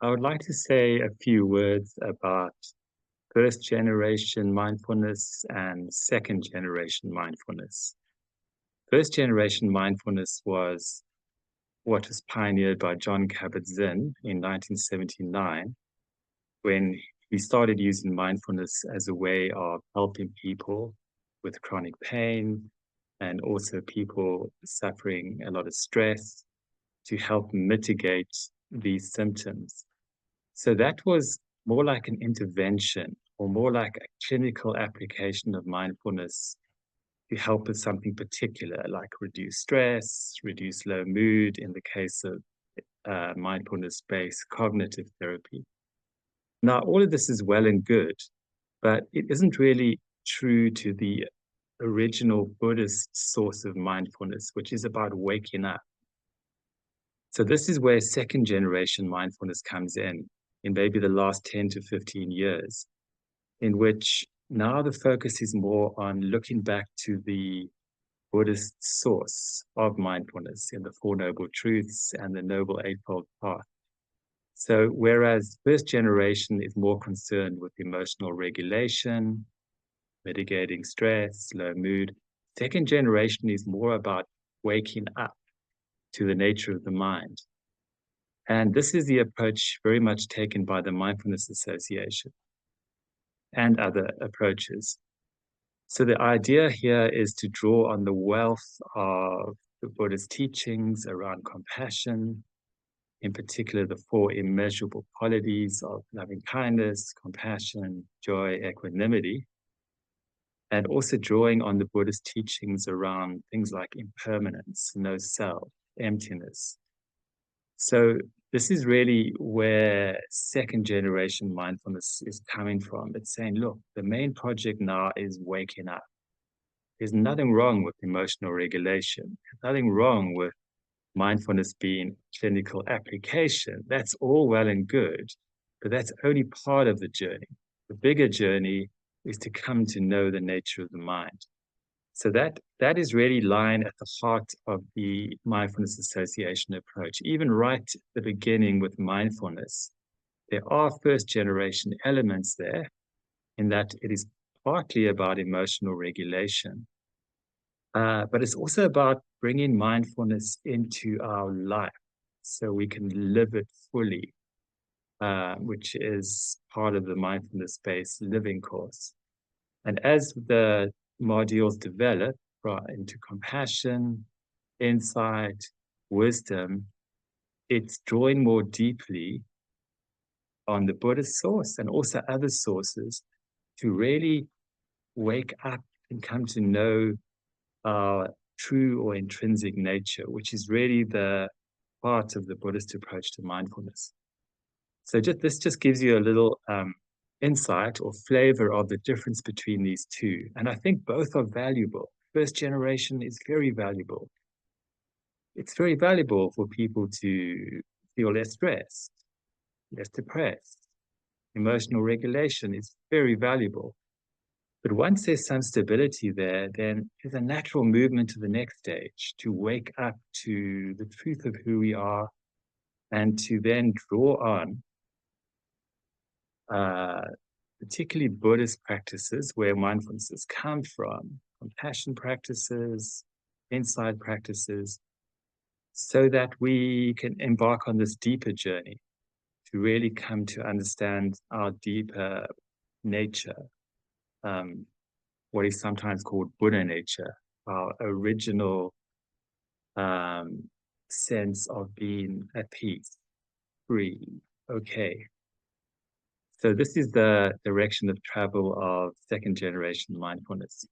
I would like to say a few words about first generation mindfulness and second generation mindfulness. First generation mindfulness was what was pioneered by John Kabat-Zinn in 1979 when he started using mindfulness as a way of helping people with chronic pain and also people suffering a lot of stress to help mitigate these symptoms. So that was more like an intervention or more like a clinical application of mindfulness to help with something particular, like reduce stress, reduce low mood in the case of mindfulness-based cognitive therapy. Now, all of this is well and good, but it isn't really true to the original Buddhist source of mindfulness, which is about waking up. So this is where second generation mindfulness comes in maybe the last 10 to 15 years, in which now the focus is more on looking back to the Buddhist source of mindfulness in the Four Noble Truths and the Noble Eightfold Path. So whereas first generation is more concerned with emotional regulation, mitigating stress, low mood, second generation is more about waking up to the nature of the mind. And this is the approach very much taken by the Mindfulness Association and other approaches. So the idea here is to draw on the wealth of the Buddhist teachings around compassion, in particular the four immeasurable qualities of loving kindness, compassion, joy, equanimity, and also drawing on the Buddhist teachings around things like impermanence, no self, emptiness. So this is really where second generation mindfulness is coming from. It's saying, look, the main project now is waking up. There's nothing wrong with emotional regulation. There's nothing wrong with mindfulness being clinical application. That's all well and good, but that's only part of the journey. The bigger journey is to come to know the nature of the mind. So that is really lying at the heart of the Mindfulness Association approach. Even right at the beginning with mindfulness, there are first generation elements there in that it is partly about emotional regulation, but it's also about bringing mindfulness into our life so we can live it fully, which is part of the mindfulness-based living course. And as the modules develop into compassion, insight, wisdom, it's drawing more deeply on the Buddhist source and also other sources to really wake up and come to know our true or intrinsic nature, which is really the part of the Buddhist approach to mindfulness. So this just gives you a little insight or flavor of the difference between these two. And I think both are valuable. First generation is very valuable. It's very valuable for people to feel less stressed, less depressed. Emotional regulation is very valuable. But once there's some stability there, then there's a natural movement to the next stage, to wake up to the truth of who we are and to then draw on particularly Buddhist practices where mindfulness has come from, compassion practices, insight practices, so that we can embark on this deeper journey to really come to understand our deeper nature, what is sometimes called Buddha nature, our original sense of being at peace, free, okay. So this is the direction of travel of second generation mindfulness.